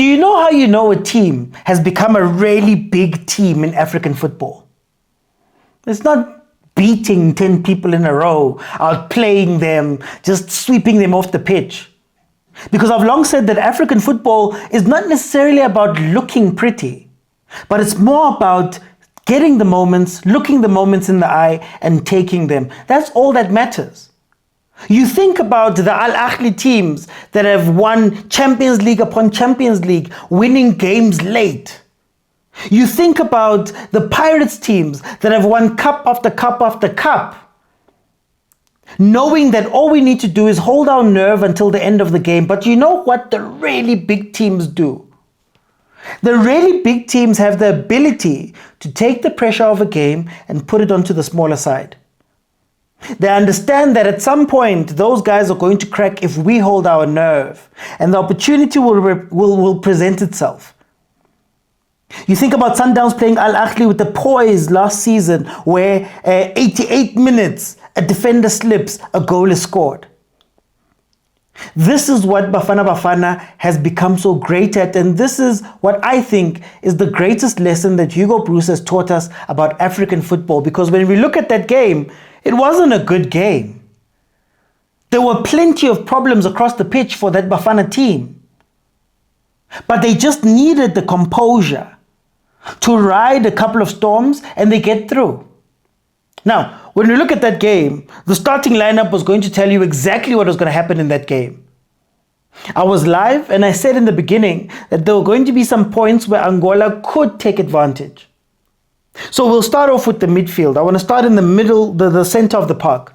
Do you know how you know a team has become a really big team in African football? It's not beating 10 people in a row, outplaying them, just sweeping them off the pitch. Because I've long said that African football is not necessarily about looking pretty, but it's more about getting the moments, looking the moments in the eye, and taking them. That's all that matters. You think about the Ahly teams that have won Champions League upon Champions League, winning games late. You think about the Pirates teams that have won cup after cup after cup, knowing that all we need to do is hold our nerve until the end of the game. But you know what the really big teams do? The really big teams have the ability to take the pressure of a game and put it onto the smaller side. They understand that at some point those guys are going to crack if we hold our nerve, and the opportunity will present itself. You think about Sundowns playing Ahly with the poise last season, where 88 minutes, a defender slips, a goal is scored. This is what Bafana Bafana has become so great at, and this is what I think is the greatest lesson that Hugo Broos has taught us about African football, because when we look at that game, it wasn't a good game. There were plenty of problems across the pitch for that Bafana team, but they just needed the composure to ride a couple of storms and they get through. Now, when we look at that game, the starting lineup was going to tell you exactly what was going to happen in that game. I was live and I said in the beginning that there were going to be some points where Angola could take advantage. So we'll start off with the midfield. I want to start in the middle, the center of the park.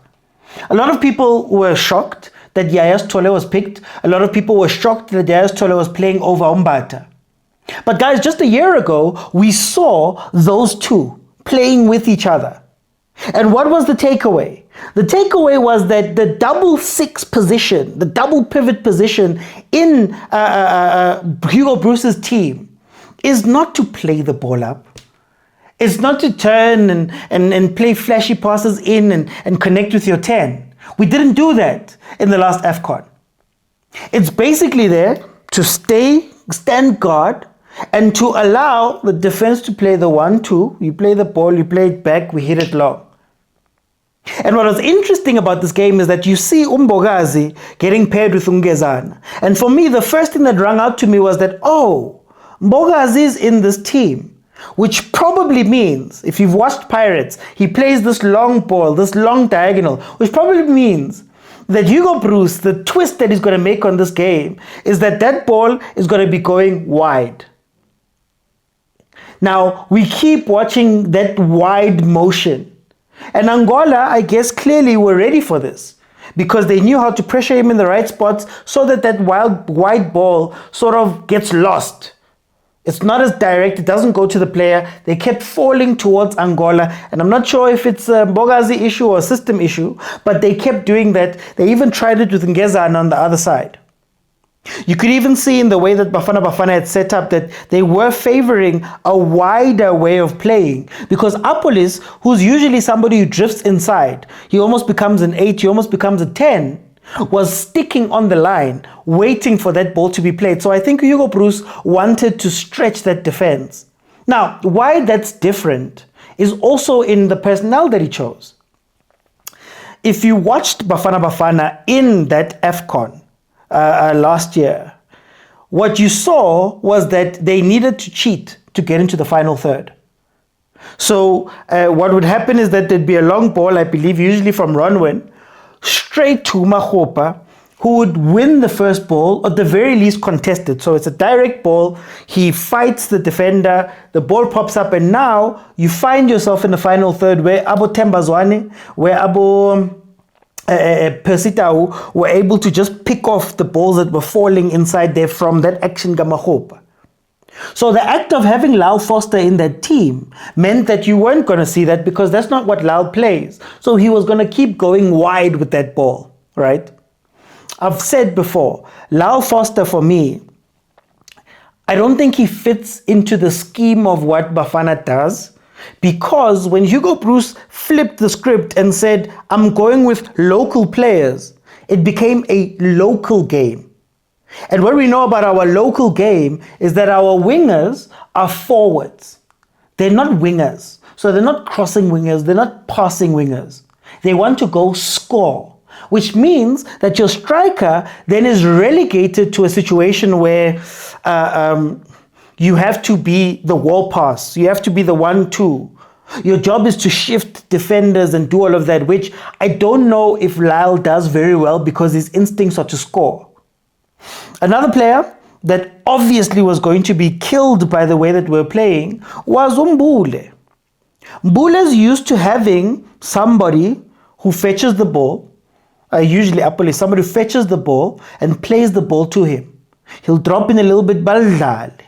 A lot of people were shocked that Yaya Tole was picked. A lot of people were shocked that Yaya Tole was playing over Umbata. But guys, just a year ago, we saw those two playing with each other. And what was the takeaway? The takeaway was that the double six position, the double pivot position in Hugo Broos's team is not to play the ball up. It's not to turn and play flashy passes in and connect with your 10. We didn't do that in the last AFCON. It's basically there to stand guard, and to allow the defense to play the 1-2. You play the ball, you play it back, we hit it long. And what was interesting about this game is that you see Umbogazi getting paired with Ungezana. And for me, the first thing that rang out to me was that, oh, Mbogazi is in this team, which probably means, if you've watched Pirates, he plays this long ball, this long diagonal, which probably means that Hugo Broos, the twist that he's going to make on this game is that that ball is going to be going wide. Now, we keep watching that wide motion. And Angola, I guess, clearly were ready for this because they knew how to pressure him in the right spots so that that wide ball sort of gets lost. It's not as direct. It doesn't go to the player. They kept falling towards Angola. And I'm not sure if it's a Mbogazi issue or a system issue, but they kept doing that. They even tried it with Ngezana on the other side. You could even see in the way that Bafana Bafana had set up that they were favoring a wider way of playing, because Apolis, who's usually somebody who drifts inside, he almost becomes an 8, he almost becomes a 10, was sticking on the line, waiting for that ball to be played. So I think Hugo Broos wanted to stretch that defense. Now, why that's different is also in the personnel that he chose. If you watched Bafana Bafana in that AFCON, last year, what you saw was that they needed to cheat to get into the final third. So what would happen is that there'd be a long ball, I believe, usually from Ronwen, straight to Mahopa, who would win the first ball, or at the very least contest it. So it's a direct ball, he fights the defender, the ball pops up, and now you find yourself in the final third where Abo Tembazwane, where Abo Persitau were able to just pick off the balls that were falling inside there from that action Gamahopa. So the act of having Lyle Foster in that team meant that you weren't going to see that, because that's not what Lyle plays. So he was going to keep going wide with that ball, right? I've said before, Lyle Foster for me, I don't think he fits into the scheme of what Bafana does. Because when Hugo Broos flipped the script and said, I'm going with local players, it became a local game. And what we know about our local game is that our wingers are forwards. They're not wingers. So they're not crossing wingers, they're not passing wingers. They want to go score, which means that your striker then is relegated to a situation where you have to be the wall pass, you have to be the 1-2. Your job is to shift defenders and do all of that, which I don't know if Lyle does very well because his instincts are to score. Another player that obviously was going to be killed by the way that we're playing was Mbule. Mbule's used to having somebody who fetches the ball, usually Apple is somebody who fetches the ball and plays the ball to him. He'll drop in a little bit baldale.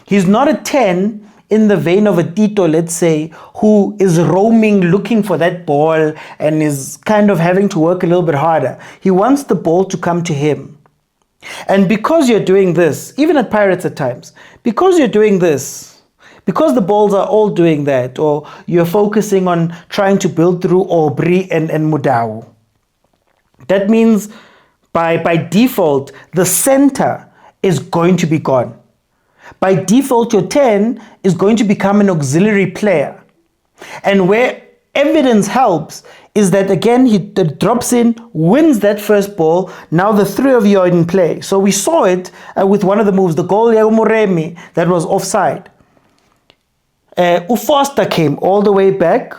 He's not a 10 in the vein of a Tito, let's say, who is roaming looking for that ball and is kind of having to work a little bit harder. He wants the ball to come to him. And because you're doing this, even at Pirates at times, because you're doing this, because the balls are all doing that, or you're focusing on trying to build through Aubrey and Mudau, that means by default, the center is going to be gone. By default, your 10 is going to become an auxiliary player. And where evidence helps is that, again, he drops in, wins that first ball. Now the three of you are in play. So we saw it with one of the moves, the goal, Moremi, that was offside. Foster came all the way back,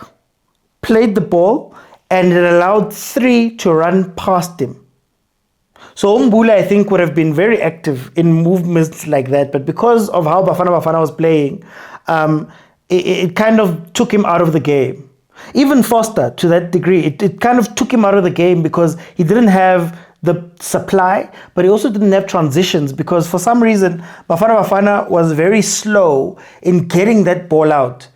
played the ball, and it allowed three to run past him. So Mbule, I think, would have been very active in movements like that. But because of how Bafana Bafana was playing, it kind of took him out of the game. Even Foster, to that degree, it kind of took him out of the game because he didn't have the supply, but he also didn't have transitions because for some reason, Bafana Bafana was very slow in getting that ball out.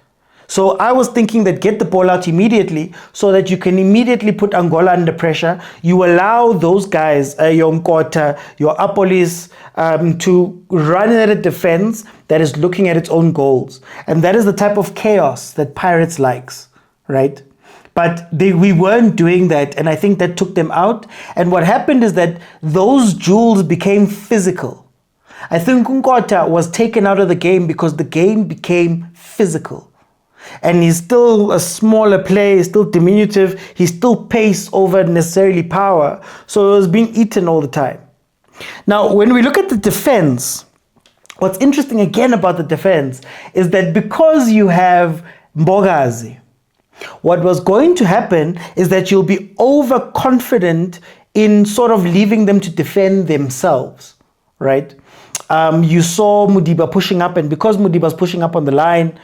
So I was thinking that get the ball out immediately so that you can immediately put Angola under pressure. You allow those guys, your Nkota, your Apolis, to run at a defense that is looking at its own goals. And that is the type of chaos that Pirates likes, right? But we weren't doing that, and I think that took them out. And what happened is that those jewels became physical. I think Nkota was taken out of the game because the game became physical. And he's still a smaller player, he's still diminutive, he's still pace over necessarily power. So it was being eaten all the time. Now, when we look at the defense, what's interesting again about the defense is that because you have Mbogazi, what was going to happen is that you'll be overconfident in sort of leaving them to defend themselves, right? You saw Mudiba pushing up, and because Mudiba's pushing up on the line,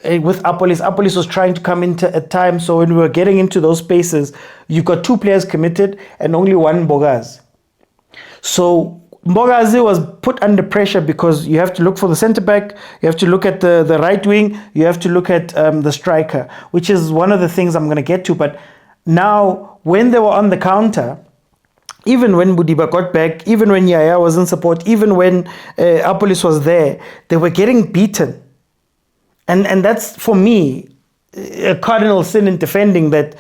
with Apolis was trying to come into at times. So when we were getting into those spaces, you've got two players committed and only one Mbogazi. So Mbogazi was put under pressure because you have to look for the center back, you have to look at the right wing, you have to look at the striker, which is one of the things I'm going to get to. But now, when they were on the counter, even when Mudiba got back, even when Yaya was in support, even when Apolis was there, they were getting beaten. And that's, for me, a cardinal sin in defending that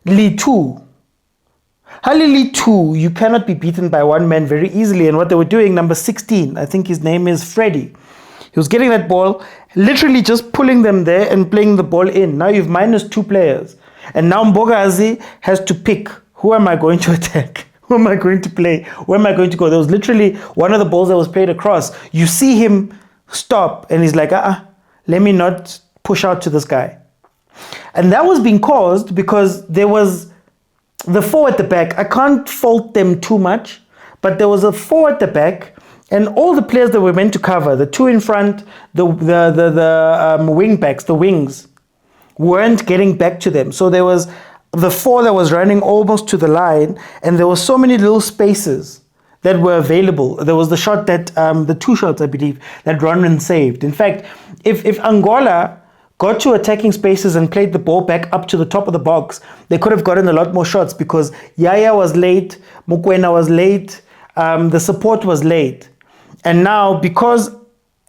Lee 2. Lee 2, you cannot be beaten by one man very easily. And what they were doing, number 16, I think his name is Freddy. He was getting that ball, literally just pulling them there and playing the ball in. Now you've minus two players. And now Mbogazi has to pick, who am I going to attack? Who am I going to play? Where am I going to go? There was literally one of the balls that was played across. You see him stop and he's like, let me not push out to this guy. And that was being caused because there was the four at the back. I can't fault them too much, but there was a four at the back, and all the players that were meant to cover, the two in front, the wing backs, the wings, weren't getting back to them. So there was the four that was running almost to the line, and there were so many little spaces that were available. There was the shot that, the two shots, I believe, that Ronran saved. In fact, if Angola got to attacking spaces and played the ball back up to the top of the box, they could have gotten a lot more shots because Yaya was late, Mokwena was late, the support was late. And now, because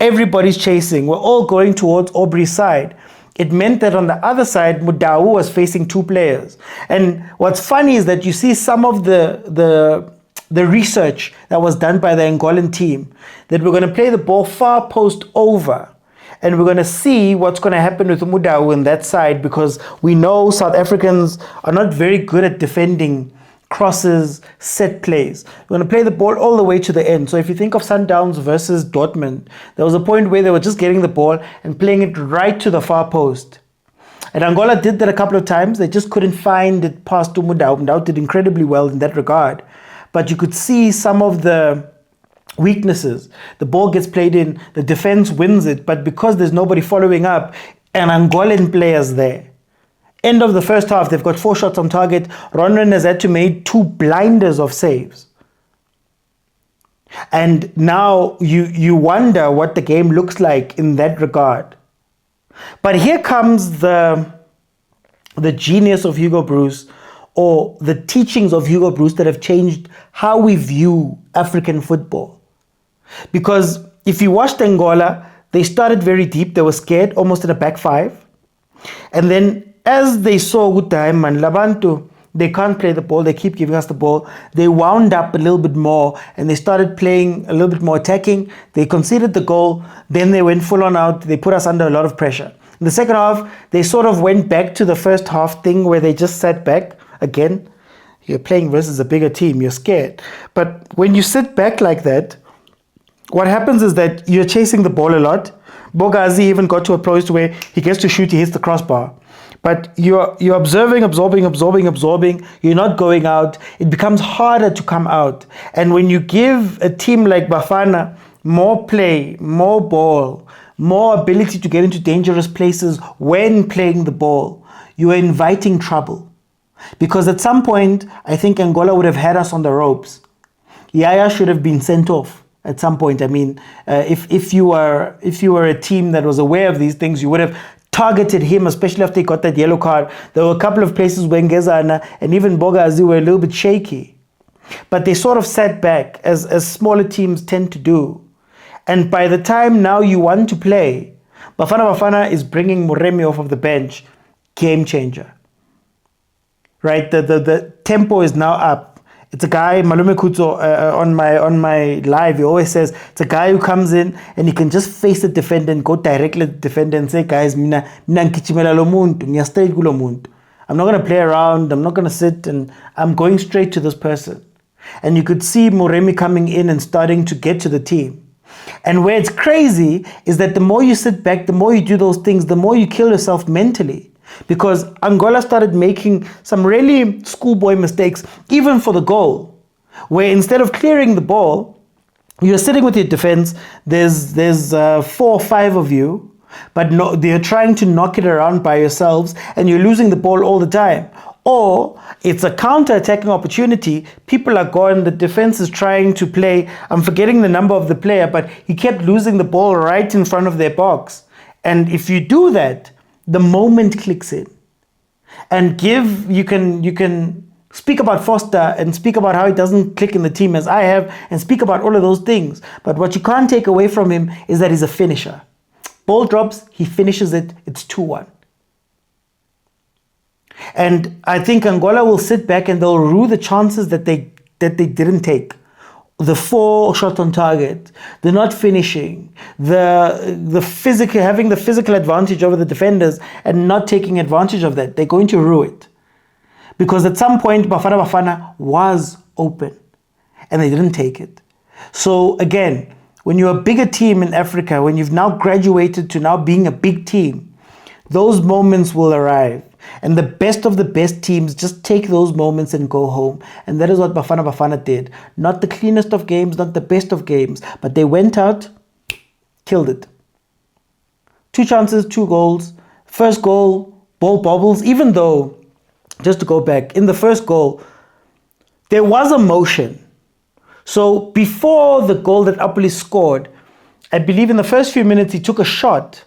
everybody's chasing, we're all going towards Aubrey's side, it meant that on the other side, Mudau was facing two players. And what's funny is that you see some of the the research that was done by the Angolan team, that we're going to play the ball far post over, and we're going to see what's going to happen with Mudau in that side, because we know South Africans are not very good at defending crosses, set plays. We're going to play the ball all the way to the end. So if you think of Sundowns versus Dortmund, there was a point where they were just getting the ball and playing it right to the far post. And Angola did that a couple of times. They just couldn't find it past Mudau. Mudau did incredibly well in that regard. But you could see some of the weaknesses. The ball gets played in, the defense wins it, but because there's nobody following up, and Angolan players there. End of the first half, they've got 4 shots on target. Ronwen has had to make 2 blinders of saves. And now you wonder what the game looks like in that regard. But here comes the genius of Hugo Broos, or the teachings of Hugo Broos that have changed how we view African football. Because if you watched Angola, they started very deep. They were scared, almost in a back 5. And then as they saw Gutaim and Labantu, they can't play the ball, they keep giving us the ball, they wound up a little bit more and they started playing a little bit more attacking. They conceded the goal, then they went full on out, they put us under a lot of pressure. In the second half, they sort of went back to the first half thing where they just sat back. Again, you're playing versus a bigger team, you're scared. But when you sit back like that, what happens is that you're chasing the ball a lot. Bogazi even got to a place where he gets to shoot, he hits the crossbar. But you're absorbing, you're not going out. It becomes harder to come out. And when you give a team like Bafana more play, more ball, more ability to get into dangerous places when playing the ball, you are inviting trouble. Because at some point, I think Angola would have had us on the ropes. Yaya should have been sent off at some point. I mean, if you were a team that was aware of these things, you would have targeted him, especially after he got that yellow card. There were a couple of places where Ngezana and even Bogazi were a little bit shaky. But they sort of sat back, as smaller teams tend to do. And by the time now you want to play, Bafana Bafana is bringing Moremi off of the bench. Game changer. Right? The tempo is now up. It's a guy, Malume Kuto, on my live, he always says, it's a guy who comes in and he can just face the defender and go directly to the defender and say, guys, mina nkichimela lo muntu, niya straight kulo muntu. I'm not going to play around, I'm not going to sit, and I'm going straight to this person. And you could see Moremi coming in and starting to get to the team. And where it's crazy is that the more you sit back, the more you do those things, the more you kill yourself mentally. Because Angola started making some really schoolboy mistakes, even for the goal, where instead of clearing the ball, you're sitting with your defense, there's 4 or 5 of you, but no, they're trying to knock it around by yourselves, and you're losing the ball all the time. Or it's a counter-attacking opportunity, people are gone, the defense is trying to play, I'm forgetting the number of the player, but he kept losing the ball right in front of their box. And if you do that, the moment clicks in. And you can speak about Foster and speak about how he doesn't click in the team as I have, and speak about all of those things. But what you can't take away from him is that he's a finisher. Ball drops, he finishes it, it's 2-1. And I think Angola will sit back and they'll rue the chances that they didn't take. The 4 shot on target, the not finishing, the physical, having the physical advantage over the defenders and not taking advantage of that. They're going to rue it. Because at some point, Bafana Bafana was open and they didn't take it. So again, when you're a bigger team in Africa, when you've now graduated to now being a big team, those moments will arrive. And the best of the best teams just take those moments and go home. And that is what Bafana Bafana did. Not the cleanest of games, not the best of games, but they went out, killed it. 2 chances, 2 goals. First goal, ball bobbles, even though, just to go back, in the first goal, there was a motion. So before the goal that Ahly scored, I believe in the first few minutes he took a shot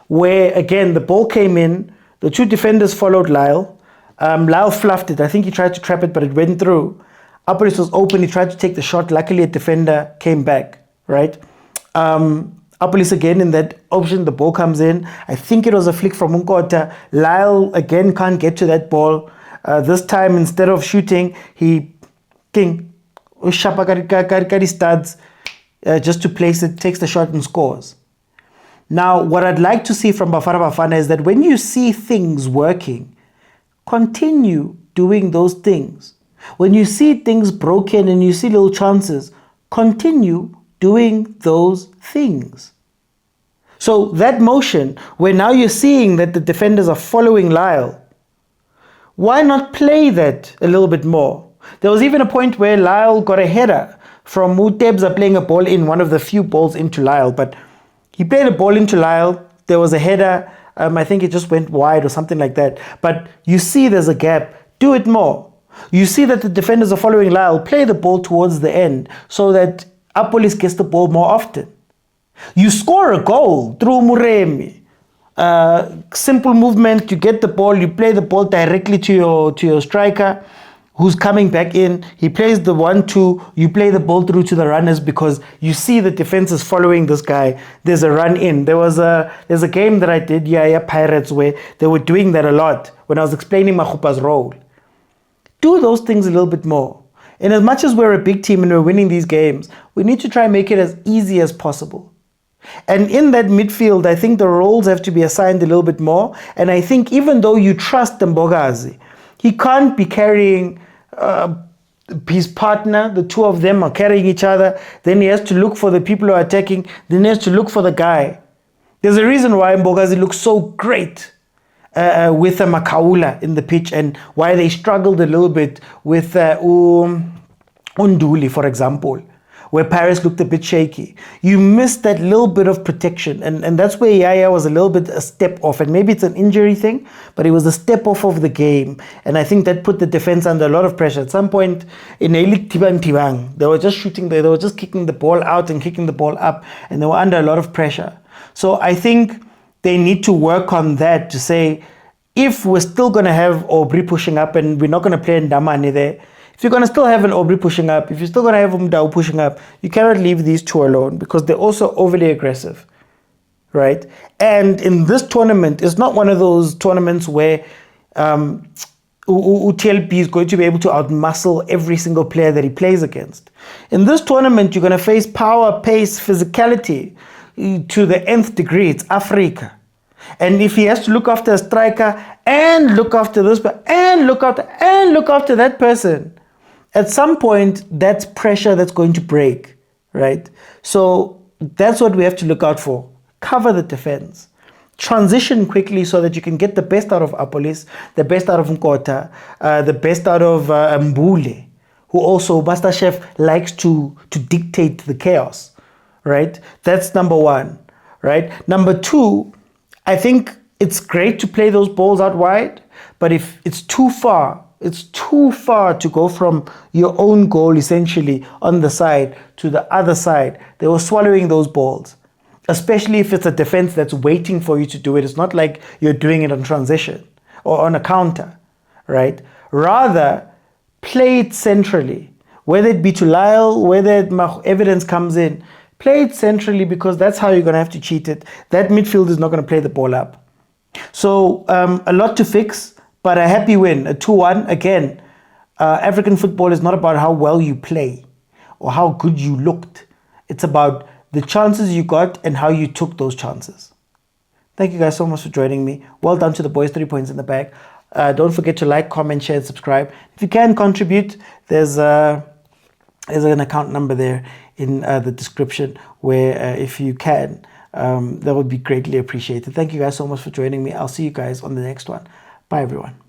where, again, the ball came in, the 2 defenders followed Lyle. Lyle fluffed it. I think he tried to trap it, but it went through. Ahly was open. He tried to take the shot. Luckily, a defender came back, right? Ahly again in that option, the ball comes in. I think it was a flick from Unkota. Lyle, again, can't get to that ball. This time, instead of shooting, he studs, just to place it, takes the shot and scores. Now, what I'd like to see from Bafana Bafana is that when you see things working, continue doing those things. When you see things broken and you see little chances, continue doing those things. So that motion, where now you're seeing that the defenders are following Lyle, why not play that a little bit more? There was even a point where Lyle got a header from Mutebza playing a ball in, one of the few balls into Lyle, but he played a ball into Lyle. There was a header. I think it just went wide or something like that. But you see there's a gap. Do it more. You see that the defenders are following Lyle. Play the ball towards the end so that Apolis gets the ball more often. You score a goal through Muremi. Simple movement. You get the ball. You play the ball directly to your striker, who's coming back in. He plays the 1-2. You play the ball through to the runners because you see the defense is following this guy. There's a run in. There's a game that I did, Pirates, where they were doing that a lot when I was explaining Machupa's role. Do those things a little bit more. And as much as we're a big team and we're winning these games, we need to try and make it as easy as possible. And in that midfield, I think the roles have to be assigned a little bit more. And I think even though you trust Mbogazi, he can't be carrying his partner. The two of them are carrying each other. Then he has to look for the people who are attacking. Then he has to look for the guy. There's a reason why Mbogazi looks so great with Makaula in the pitch, and why they struggled a little bit with Unduli, for example, where Paris looked a bit shaky. You missed that little bit of protection, and that's where Yaya was a little bit a step off, and maybe it's an injury thing, but it was a step off of the game, and I think that put the defense under a lot of pressure. At some point in Elite Tibang, they were just shooting, they were just kicking the ball out and kicking the ball up, and they were under a lot of pressure. So I think they need to work on that to say, if we're still going to have Aubrey pushing up and we're not going to play Ndamane there, if you're going to still have an Aubrey pushing up, if you're still going to have Umdao pushing up, you cannot leave these two alone because they're also overly aggressive, right? And in this tournament, it's not one of those tournaments where UTLP is going to be able to outmuscle every single player that he plays against. In this tournament, you're going to face power, pace, physicality to the nth degree. It's Africa. And if he has to look after a striker and look after this and look after that person, at some point that's pressure that's going to break, right? So that's what we have to look out for. Cover the defense. Transition quickly so that you can get the best out of Apolis, the best out of Nkota, the best out of Mbule, who also Master Chef likes to dictate the chaos, right? That's number one, right? Number two, I think it's great to play those balls out wide, but if it's too far to go from your own goal essentially on the side to the other side. They were swallowing those balls, especially if it's a defense that's waiting for you to do it. It's not like you're doing it on transition or on a counter, right? Rather, play it centrally, whether it be to Lyle, whether evidence comes in. Play it centrally because that's how you're going to have to cheat it. That midfield is not going to play the ball up. So a lot to fix, but a happy win, a 2-1. Again, African football is not about how well you play or how good you looked. It's about the chances you got and how you took those chances. Thank you guys so much for joining me. Well done to the boys, 3 points in the bag. Don't forget to like, comment, share, and subscribe. If you can contribute, there's an account number there in the description where if you can, that would be greatly appreciated. Thank you guys so much for joining me. I'll see you guys on the next one. Bye everyone.